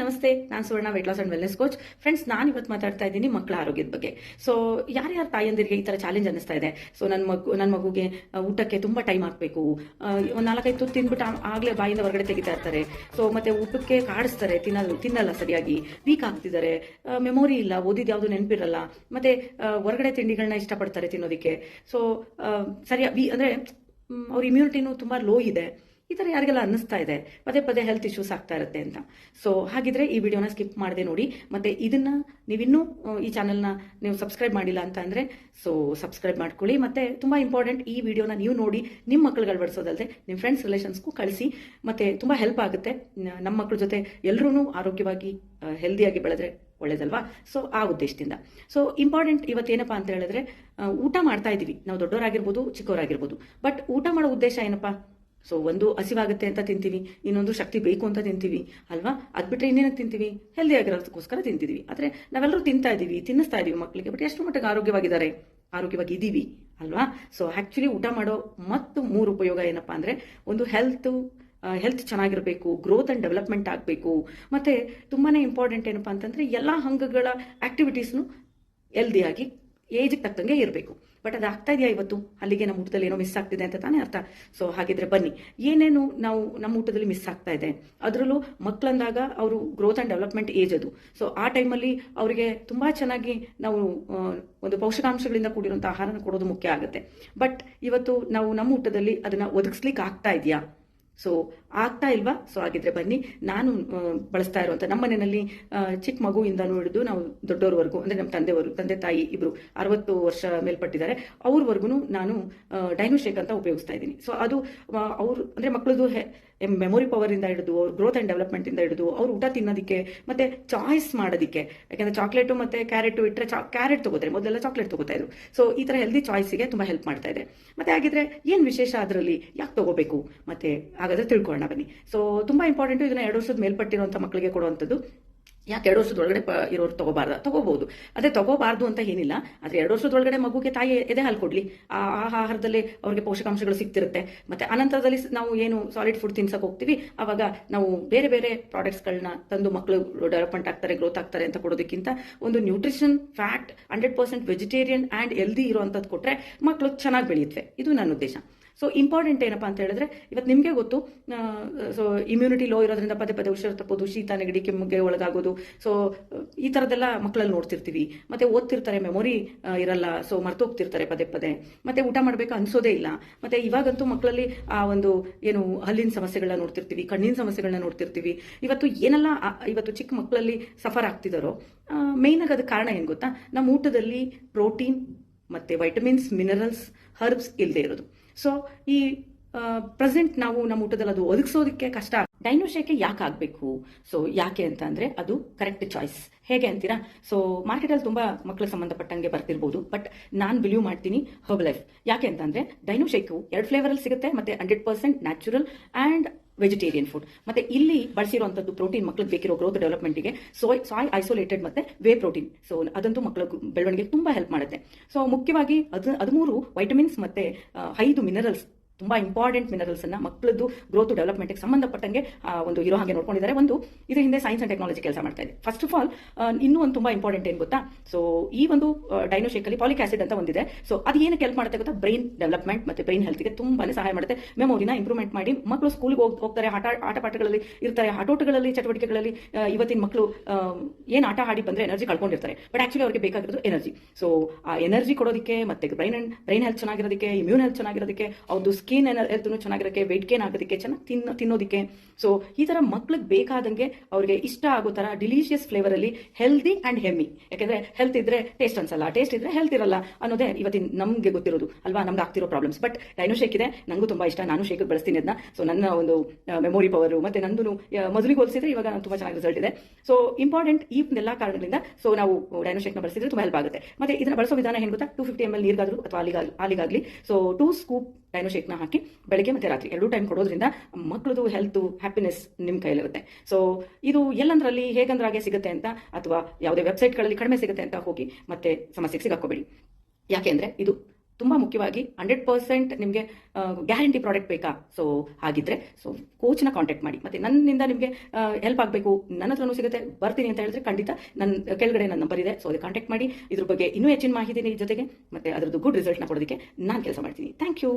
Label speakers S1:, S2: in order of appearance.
S1: ನಮಸ್ತೆ. ನಾನು Suvarna, weight loss and wellness coach. Friends, ನಾನು ಇವತ್ತು ಮಾತಾಡ್ತಾ ಇದ್ದೀನಿ ಮಕ್ಕಳ ಆರೋಗ್ಯದ ಬಗ್ಗೆ. ಸೊ ಯಾರ್ಯಾರ ತಾಯಂದಿರಿಗೆ ಈ ತರ ಚಾಲೆಂಜ್ ಅನ್ನಿಸ್ತಾ ಇದೆ, ಸೊ ನನ್ನ ಮಗುಗೆ ಊಟಕ್ಕೆ ತುಂಬಾ ಟೈಮ್ ಹಾಕಬೇಕು, ಒಂದು 4-5 ತುತ್ತು ತಿಂದ್ಬಿಟ್ಟು ಆಗ್ಲೇ ಬಾಯಿಂದ ಹೊರಗಡೆ ತೆಗಿತಾ ಇರ್ತಾರೆ. ಸೊ ಮತ್ತೆ ಊಟಕ್ಕೆ ಕಾಡಿಸ್ತಾರೆ, ತಿನ್ನಲ್ಲ ಸರಿಯಾಗಿ, ವೀಕ್ ಆಗ್ತಿದ್ದಾರೆ, ಮೆಮೊರಿ ಇಲ್ಲ, ಓದಿದ ಯಾವುದು ನೆನಪಿರಲ್ಲ, ಮತ್ತೆ ಹೊರಗಡೆ ತಿಂಡಿಗಳನ್ನ ಇಷ್ಟಪಡ್ತಾರೆ ತಿನ್ನೋದಕ್ಕೆ. ಸೊ ಸರಿಯಾಗಿ ಅಂದ್ರೆ ಅವ್ರ ಇಮ್ಯುನಿಟಿನೂ ತುಂಬಾ ಲೋ ಇದೆ. ಈ ಥರ ಯಾರಿಗೆಲ್ಲ ಅನ್ನಿಸ್ತಾ ಇದೆ, ಪದೇ ಪದೇ ಹೆಲ್ತ್ ಇಶ್ಯೂಸ್ ಆಗ್ತಾ ಇರುತ್ತೆ ಅಂತ. ಸೊ ಹಾಗಿದ್ರೆ ಈ ವಿಡಿಯೋನ ಸ್ಕಿಪ್ ಮಾಡದೆ ನೋಡಿ. ಮತ್ತೆ ಇದನ್ನ ನೀವಿನ್ನೂ ಈ ಚಾನಲ್ನ ನೀವು ಸಬ್ಸ್ಕ್ರೈಬ್ ಮಾಡಿಲ್ಲ ಅಂತ ಅಂದ್ರೆ ಸೊ ಸಬ್ಸ್ಕ್ರೈಬ್ ಮಾಡ್ಕೊಳ್ಳಿ. ಮತ್ತೆ ತುಂಬಾ ಇಂಪಾರ್ಟೆಂಟ್, ಈ ವಿಡಿಯೋನ ನೀವು ನೋಡಿ ನಿಮ್ಮ ಮಕ್ಕಳುಗಳು ಬಡಿಸೋದಲ್ಲದೆ ನಿಮ್ಮ ಫ್ರೆಂಡ್ಸ್ ರಿಲೇಷನ್ಸ್ಗೂ ಕಳಿಸಿ. ಮತ್ತೆ ತುಂಬಾ ಹೆಲ್ಪ್ ಆಗುತ್ತೆ. ನಮ್ಮ ಮಕ್ಕಳ ಜೊತೆ ಎಲ್ಲರೂ ಆರೋಗ್ಯವಾಗಿ ಹೆಲ್ದಿಯಾಗಿ ಬೆಳೆದ್ರೆ ಒಳ್ಳೇದಲ್ವಾ? ಸೊ ಆ ಉದ್ದೇಶದಿಂದ. ಸೊ ಇಂಪಾರ್ಟೆಂಟ್ ಇವತ್ತೇನಪ್ಪ ಅಂತ ಹೇಳಿದ್ರೆ, ಊಟ ಮಾಡ್ತಾ ಇದೀವಿ ನಾವು, ದೊಡ್ಡವರಾಗಿರ್ಬೋದು ಚಿಕ್ಕವರಾಗಿರ್ಬೋದು. ಬಟ್ ಊಟ ಮಾಡೋ ಉದ್ದೇಶ ಏನಪ್ಪಾ? ಸೊ ಒಂದು ಹಸಿವಾಗುತ್ತೆ ಅಂತ ತಿಂತೀವಿ, ಇನ್ನೊಂದು ಶಕ್ತಿ ಬೇಕು ಅಂತ ತಿಂತೀವಿ ಅಲ್ವಾ? ಅದ್ ಬಿಟ್ರೆ ಇನ್ನೇನಕ್ಕೆ ತಿಂತೀವಿ? ಹೆಲ್ದಿ ಆಗಿರೋದಕ್ಕೋಸ್ಕರ ತಿಂತಿದೀವಿ. ಆದ್ರೆ ನಾವೆಲ್ಲರೂ ತಿನ್ನಿಸ್ತಾ ಇದೀವಿ ಮಕ್ಕಳಿಗೆ. ಬಟ್ ಎಷ್ಟು ಮಟ್ಟಿಗೆ ಆರೋಗ್ಯವಾಗಿ ಇದೀವಿ ಅಲ್ವಾ? ಸೊ ಆಕ್ಚುಲಿ ಊಟ ಮಾಡೋ ಮತ್ತು 3 ಉಪಯೋಗ ಏನಪ್ಪಾ ಅಂದ್ರೆ, ಒಂದು ಹೆಲ್ತ್ ಚೆನ್ನಾಗಿರಬೇಕು, ಗ್ರೋತ್ ಅಂಡ್ ಡೆವಲಪ್ಮೆಂಟ್ ಆಗಬೇಕು. ಮತ್ತೆ ತುಂಬಾನೇ ಇಂಪಾರ್ಟೆಂಟ್ ಏನಪ್ಪಾ ಅಂತಂದ್ರೆ, ಎಲ್ಲಾ ಅಂಗಗಳ ಆಕ್ಟಿವಿಟೀಸ್ನು ಹೆಲ್ದಿಯಾಗಿ ಏಜ್ಗೆ ತಕ್ಕಂಗೆ ಇರಬೇಕು. ಬಟ್ ಅದು ಆಗ್ತಾ ಇದೆಯಾ ಇವತ್ತು? ಅಲ್ಲಿಗೆ ನಮ್ಮ ಊಟದಲ್ಲಿ ಏನೋ ಮಿಸ್ ಆಗ್ತಿದೆ ಅಂತ ತಾನೇ ಅರ್ಥ. ಸೊ ಹಾಗಿದ್ರೆ ಬನ್ನಿ, ಏನೇನು ನಾವು ನಮ್ಮ ಊಟದಲ್ಲಿ ಮಿಸ್ ಆಗ್ತಾ ಇದೆ. ಅದರಲ್ಲೂ ಮಕ್ಕಳಂದಾಗ ಅವರು ಗ್ರೋತ್ ಅಂಡ್ ಡೆವಲಪ್ಮೆಂಟ್ ಏಜ್ ಅದು. ಸೊ ಆ ಟೈಮಲ್ಲಿ ಅವರಿಗೆ ತುಂಬಾ ಚೆನ್ನಾಗಿ ನಾವು ಒಂದು ಪೌಷ್ಟಿಕಾಂಶಗಳಿಂದ ಕೂಡಿರುವಂಥ ಆಹಾರನ ಕೊಡೋದು ಮುಖ್ಯ ಆಗುತ್ತೆ. ಬಟ್ ಇವತ್ತು ನಾವು ನಮ್ಮ ಊಟದಲ್ಲಿ ಅದನ್ನ ಒದಗಿಸ್ಲಿಕ್ಕೆ ಆಗ್ತಾ ಇದೆಯಾ? ಸೊ ಆಗ್ತಾ ಇಲ್ವಾ? ಸೊ ಹಾಗಿದ್ರೆ ಬನ್ನಿ, ನಾನು ಬಳಸ್ತಾ ಇರುವಂತ ನಮ್ಮ ಮನೆಯಲ್ಲಿ ಚಿಕ್ಕ ಮಗುವಿಂದನೂ ಹಿಡಿದು ನಾವು ದೊಡ್ಡವರವರೆಗೂ, ಅಂದ್ರೆ ನಮ್ಮ ತಂದೆ ತಾಯಿ ಇಬ್ರು 60 ವರ್ಷ ಮೇಲ್ಪಟ್ಟಿದ್ದಾರೆ, ಅವ್ರವರೆಗೂ ನಾನು ಡೈನೋಶೇಕ್ ಅಂತ ಉಪಯೋಗಿಸ್ತಾ ಇದ್ದೀನಿ. ಸೊ ಅದು ಅವ್ರು ಅಂದ್ರೆ ಮಕ್ಕಳದು ಮೆಮೊರಿ ಪವರ್ ಇಂದ ಹಿಡಿದು ಅವ್ರ ಗ್ರೋತ್ ಅಂಡ್ ಡೆವಲಪ್ಮೆಂಟ್ ಇಂದ ಹಿಡಿದು ಅವ್ರು ಊಟ ತಿನ್ನೋದಕ್ಕೆ ಮತ್ತೆ ಚಾಯ್ಸ್ ಮಾಡೋದಕ್ಕೆ. ಯಾಕಂದ್ರೆ ಚಾಕ್ಲೇಟು ಮತ್ತೆ ಕ್ಯಾರೆಟ್ ಇಟ್ಟರೆ ಕ್ಯಾರೆಟ್ ತಗೋತಾರೆ, ಮೊದಲೆಲ್ಲ ಚಾಕ್ಲೇಟ್ ತಗೋತಾ ಇದ್ರು. ಸೊ ಈ ತರ ಹೆಲ್ದಿ ಚಾಯ್ಸ್ಗೆ ತುಂಬಾ ಹೆಲ್ಪ್ ಮಾಡ್ತಾ ಇದೆ. ಮತ್ತೆ ಹಾಗಿದ್ರೆ ಏನ್ ವಿಶೇಷ ಅದರಲ್ಲಿ, ಯಾಕೆ ತಗೋಬೇಕು? ಮತ್ತೆ ಹಾಗಾದ್ರೆ ತಿಳ್ಕೊಳ್ಳೋಣ ಬನ್ನಿ. ಸೊ ತುಂಬಾ ಇಂಪಾರ್ಟೆಂಟ್, ಇದನ್ನ 2 ವರ್ಷದ ಮೇಲ್ಪಟ್ಟಿರುವಂತ ಮಕ್ಕಳಿಗೆ ಕೊಡುವಂಥದ್ದು. ಯಾಕೆ 2 ವರ್ಷದೊಳಗಡೆ ಇರೋರು ತಗೋಬಹುದು. ಅದೇ ತಗೋಬಾರ್ದು ಅಂತ ಏನಿಲ್ಲ. ಆದ್ರೆ 2 ವರ್ಷದೊಳಗಡೆ ಮಗುಗೆ ತಾಯಿ ಎದೆ ಹಾಲು ಕೊಡ್ಲಿ, ಆ ಆಹಾರದಲ್ಲಿ ಅವ್ರಿಗೆ ಪೋಷಕಾಂಶಗಳು ಸಿಗ್ತಿರುತ್ತೆ. ಮತ್ತೆ ಅನಂತರದಲ್ಲಿ ನಾವು ಏನು ಸಾಲಿಡ್ ಫುಡ್ ತಿನ್ಸಕ್ ಹೋಗ್ತೀವಿ, ಅವಾಗ ನಾವು ಬೇರೆ ಬೇರೆ ಪ್ರಾಡಕ್ಟ್ಸ್ಗಳನ್ನ ತಂದು ಮಕ್ಕಳು ಡೆವಲಪ್ಮೆಂಟ್ ಆಗ್ತಾರೆ, ಗ್ರೋತ್ ಆಗ್ತಾರೆ ಅಂತ ಕೊಡೋದಕ್ಕಿಂತ ಒಂದು nutrition, fat, 100% vegetarian and healthy ಇರುವಂತದ್ದು ಕೊಟ್ರೆ ಮಕ್ಕಳು ಚೆನ್ನಾಗಿ ಬೆಳೆಯುತ್ತವೆ. ಇದು ನನ್ನ ಉದ್ದೇಶ. ಸೊ ಇಂಪಾರ್ಟೆಂಟ್ ಏನಪ್ಪಾ ಅಂತ ಹೇಳಿದ್ರೆ, ಇವತ್ತು ನಿಮಗೆ ಗೊತ್ತು, ಸೊ ಇಮ್ಯುನಿಟಿ ಲೋ ಇರೋದ್ರಿಂದ ಪದೇ ಪದೇ ಹುಷಾರು ತಪ್ಪೋದು, ಶೀತ ನೆಗಡಿ ಕೆಮ್ಮಿಗೆ ಒಳಗಾಗೋದು. ಸೊ ಈ ತರದೆಲ್ಲ ಮಕ್ಕಳಲ್ಲಿ ನೋಡ್ತಿರ್ತೀವಿ. ಮತ್ತೆ ಓದ್ತಿರ್ತಾರೆ, ಮೆಮೊರಿ ಇರಲ್ಲ, ಸೊ ಮರ್ತೋಗ್ತಿರ್ತಾರೆ ಪದೇ ಪದೇ. ಮತ್ತೆ ಊಟ ಮಾಡ್ಬೇಕು ಅನ್ಸೋದೇ ಇಲ್ಲ. ಮತ್ತೆ ಇವಾಗಂತೂ ಮಕ್ಕಳಲ್ಲಿ ಆ ಒಂದು ಏನು ಹಲ್ಲಿನ ಸಮಸ್ಯೆಗಳನ್ನ ನೋಡ್ತಿರ್ತೀವಿ, ಕಣ್ಣಿನ ಸಮಸ್ಯೆಗಳನ್ನ ನೋಡ್ತಿರ್ತೀವಿ. ಇವತ್ತು ಚಿಕ್ಕ ಮಕ್ಕಳಲ್ಲಿ ಸಫರ್ ಆಗ್ತಿದಾರೋ, ಮೇನ್ ಆಗಿ ಅದಕ್ಕೆ ಕಾರಣ ಏನ್ ಗೊತ್ತಾ? ನಮ್ಮ ಊಟದಲ್ಲಿ ಪ್ರೋಟೀನ್ ಮತ್ತೆ ವೈಟಮಿನ್ಸ್, ಮಿನರಲ್ಸ್, ಹರ್ಬ್ಸ್ ಇಲ್ಲದೆ ಇರೋದು. ಸೊ ಈ ಪ್ರೆಸೆಂಟ್ ನಾವು ನಮ್ಮ ಊಟದಲ್ಲಿ ಅದು ಒದಗಿಸೋದಕ್ಕೆ ಕಷ್ಟ. ಡೈನೋಶೇಕ್ ಯಾಕೆ ಆಗ್ಬೇಕು? ಸೊ ಯಾಕೆ ಅಂತ ಅಂದ್ರೆ, ಅದು ಕರೆಕ್ಟ್ ಚಾಯ್ಸ್. ಹೇಗೆ ಅಂತೀರಾ? ಸೊ ಮಾರ್ಕೆಟ್ ಅಲ್ಲಿ ತುಂಬಾ ಮಕ್ಕಳಿಗೆ ಸಂಬಂಧಪಟ್ಟಂಗೆ ಬರ್ತಿರ್ಬೋದು, ಬಟ್ ನಾನು ಬಿಲೀವ್ ಮಾಡ್ತೀನಿ ಹರ್ಬ್ ಲೈಫ್. ಯಾಕೆ ಅಂತ ಅಂದ್ರೆ, ಡೈನೋಶೇಕ್ 2 ಫ್ಲೇವರ್ ಅಲ್ಲಿ ಸಿಗುತ್ತೆ, ಮತ್ತೆ 100% ನ್ಯಾಚುರಲ್ ಅಂಡ್ ವೆಜಿಟೇರಿಯನ್ ಫುಡ್. ಮತ್ತೆ ಇಲ್ಲಿ ಬಳಸಿರುವಂತದ್ದು ಪ್ರೋಟೀನ್ ಮಕ್ಕಳಿಗೆ ಬೇಕಿರೋ ಗ್ರೋತ್ ಡೆವಲಪ್ಮೆಂಟ್ಗೆ ಸಾಯ್ ಐಸೋಲೇಟೆಡ್ ಮತ್ತೆ ವೇ ಪ್ರೋಟೀನ್. ಸೊ ಅದಂತೂ ಮಕ್ಕಳ ಬೆಳವಣಿಗೆಗೆ ತುಂಬಾ ಹೆಲ್ಪ್ ಮಾಡುತ್ತೆ. ಸೊ ಮುಖ್ಯವಾಗಿ 13 ವೈಟಮಿನ್ಸ್ ಮತ್ತೆ 5 ಮಿನರಲ್ಸ್, ತುಂಬಾ ಇಂಪಾರ್ಟೆಂಟ್ ಮಿನರಲ್ಸ್ ಅನ್ನ ಮಕ್ಕಳದ್ದು ಗ್ರೋತ್ ಡೆವಲಪ್ಮೆಂಟ್ ಸಂಬಂಧಪಟ್ಟಂಗೆ ಒಂದು ಇರೋ ಹಾಗೆ ನೋಡ್ಕೊಂಡಿದ್ದಾರೆ. ಒಂದು ಇದ್ರ ಹಿಂದೆ ಸೈನ್ಸ್ ಅಂಡ್ ಟೆಕ್ನಾಲಜಿ ಕೆಲಸ ಮಾಡ್ತಾ ಇದೆ. ಫಸ್ಟ್ ಆಫ್ ಆಲ್, ಇನ್ನೂ ಒಂದು ತುಂಬಾ ಇಂಪಾರ್ಟೆಂಟ್ ಏನ್ ಗೊತ್ತಾ? ಸೊ ಈ ಒಂದು ಡೈನೋಶೇಕ್ ಅಲ್ಲಿ ಪಾಲಿಕ್ ಆಸಿಡ್ ಅಂತ ಒಂದಿದೆ. ಸೊ ಅದು ಏನಕ್ಕೆ ಹೆಲ್ಪ್ ಮಾಡುತ್ತೆ ಗೊತ್ತಾ? ಬ್ರೈನ್ ಡೆವಲಪ್ಮೆಂಟ್ ಮತ್ತೆ ಬ್ರೈನ್ ಹೆಲ್ತ್ಗೆ ತುಂಬಾನೇ ಸಹಾಯ ಮಾಡುತ್ತೆ. ಮೆಮೊರಿನ ಇಂಪ್ರೂವ್ಮೆಂಟ್ ಮಾಡಿ ಮಕ್ಕಳು ಸ್ಕೂಲ್ಗೆ ಹೋಗ್ತಾರೆ, ಆಟ ಪಾಠಗಳಲ್ಲಿ ಇರ್ತಾರೆ, ಆಟೋಟಗಳಲ್ಲಿ ಚಟುವಟಿಕೆಗಳಲ್ಲಿ. ಇವತ್ತಿನ ಮಕ್ಕಳು ಏನ್ ಆಟ ಆಡಿ ಬಂದ್ರೆ ಎನರ್ಜಿ ಕಳ್ಕೊಂಡಿರ್ತಾರೆ, ಬಟ್ ಆಕ್ಚುಲಿ ಅವ್ರಿಗೆ ಬೇಕಾಗಿರೋದು ಎನರ್ಜಿ. ಸೊ ಆ ಎನರ್ಜಿ ಕೊಡೋದಕ್ಕೆ, ಮತ್ತೆ ಬ್ರೈನ್ ಹೆಲ್ತ್ ಚೆನ್ನಾಗಿರೋದಕ್ಕೆ, ಇಮ್ಯೂನ್ ಹೆಲ್ತ್ ಚೆನ್ನಾಗಿರೋದಕ್ಕೆ, ಅವ್ರದ್ದು ಸ್ಕಿನ್ ಹೆಲ್ತ್ ಚೆನ್ನಾಗಿರೋಕ್ಕೆ, ವೆಯ್ಟ್ ಗೇನ್ ಆಗೋದಕ್ಕೆ, ಚೆನ್ನಾಗಿ ತಿನ್ನೋದಕ್ಕೆ. ಸೊ ಈ ತರ ಮಕ್ಳಿಗೆ ಬೇಕಾದಂಗೆ ಅವ್ರಿಗೆ ಇಷ್ಟ ಆಗೋ ತರ ಡಿಲಿಷಿಯಸ್ ಫ್ಲೇವರ್ ಅಲ್ಲಿ ಹೆಲ್ದಿ ಅಂಡ್ ಹೆಮ್ಮಿ. ಯಾಕಂದ್ರೆ ಹೆಲ್ತ್ ಇದ್ರೆ ಟೇಸ್ಟ್ ಅನ್ಸಲ್ಲ, ಟೇಸ್ಟ್ ಇದ್ರೆ ಹೆಲ್ತ್ ಇರಲ್ಲ ಅನ್ನೋದೇ ಇವತ್ತಿನ ನಮ್ಗೆ ಗೊತ್ತಿರೋದು ಅಲ್ವಾ, ನಮ್ಗೆ ಆಗ್ತಿರೋ ಪ್ರಾಬ್ಲಮ್ಸ್. ಬಟ್ ಡೈನೋಶೇಕ್ ಇದೆ, ನಂಗೂ ತುಂಬಾ ಇಷ್ಟ, ನಾನು ಶೇಕ್ ಬಳಸ್ತೀನಿ ಅದನ್ನ. ಸೊ ನನ್ನ ಒಂದು ಮೆಮೊರಿ ಪವರ್ ಮತ್ತೆ ನಂದು ಮೊದಲಿಗೆ ಹೋಲಿಸಿದ್ರೆ ಇವಾಗ ನಾನು ತುಂಬಾ ಚೆನ್ನಾಗಿ ರಿಸಲ್ಟ್ ಇದೆ. ಸೊ ಇಂಪಾರ್ಟೆಂಟ್ ಈ ಎಲ್ಲಾ ಕಾರಣಗಳಿಂದ ಸೊ ನಾವು ಡೈನೋಶೇಕ್ ನ ಬಳಸಿದ್ರೆ ತುಂಬಾ ಹೆಲ್ಪ್ ಆಗುತ್ತೆ. ಮತ್ತೆ ಇದನ್ನ ಬಳಸೋ ವಿಧಾನ ಏನ್ ಗೊತ್ತಾ? 250 ml ನೀರ್ಗಾದ್ರೂ ಅಥವಾ ಹಾಲಿಗಾಗ್ಲಿ, ಸೊ 2 ಸ್ಕೂಪ್ ಡೈನೋಶೇಕ್ ನ ಹಾಕಿ ಬೆಳಗ್ಗೆ ಮತ್ತೆ ರಾತ್ರಿ 2 ಟೈಮ್ ಕೊಡೋದ್ರಿಂದ ಮಕ್ಕಳದು ಹೆಲ್ತ್, ಹ್ಯಾಪಿನೆಸ್ ನಿಮ್ ಕೈಲಿರುತ್ತೆ. ಸೊ ಇದು ಎಲ್ಲಂದ್ರಲ್ಲಿ ಹೇಗಂದ್ರಾಗೆ ಸಿಗುತ್ತೆ ಅಂತ, ಅಥವಾ ಯಾವುದೇ ವೆಬ್ಸೈಟ್ಗಳಲ್ಲಿ ಕಡಿಮೆ ಸಿಗುತ್ತೆ ಅಂತ ಹೋಗಿ ಮತ್ತೆ ಸಮಸ್ಯೆಗೆ ಸಿಗಾಕೋಬೇಡಿ. ಯಾಕೆಂದ್ರೆ ಇದು ತುಂಬ ಮುಖ್ಯವಾಗಿ 100% ನಿಮಗೆ ಗ್ಯಾರಂಟಿ ಪ್ರಾಡಕ್ಟ್ ಬೇಕಾ? ಸೊ ಹಾಗಿದ್ರೆ ಕೋಚ್ನ ಕಾಂಟ್ಯಾಕ್ಟ್ ಮಾಡಿ. ಮತ್ತು ನನ್ನಿಂದ ನಿಮಗೆ ಹೆಲ್ಪ್ ಆಗಬೇಕು, ನನ್ನ ಹತ್ರನೂ ಸಿಗುತ್ತೆ, ಬರ್ತೀನಿ ಅಂತ ಹೇಳಿದ್ರೆ ಖಂಡಿತ ನನ್ನ ಕೆಳಗಡೆ ನನ್ನ ನಂಬರ್ ಇದೆ. ಸೊ ಅದು ಕಾಂಟ್ಯಾಕ್ಟ್ ಮಾಡಿ. ಇದ್ರ ಬಗ್ಗೆ ಇನ್ನೂ ಹೆಚ್ಚಿನ ಮಾಹಿತಿ ಜೊತೆಗೆ ಮತ್ತು ಅದರದ್ದು ಗುಡ್ ರಿಸಲ್ಟ್ನ ಕೊಡೋದಕ್ಕೆ ನಾನು ಕೆಲಸ ಮಾಡ್ತೀನಿ. Thank you.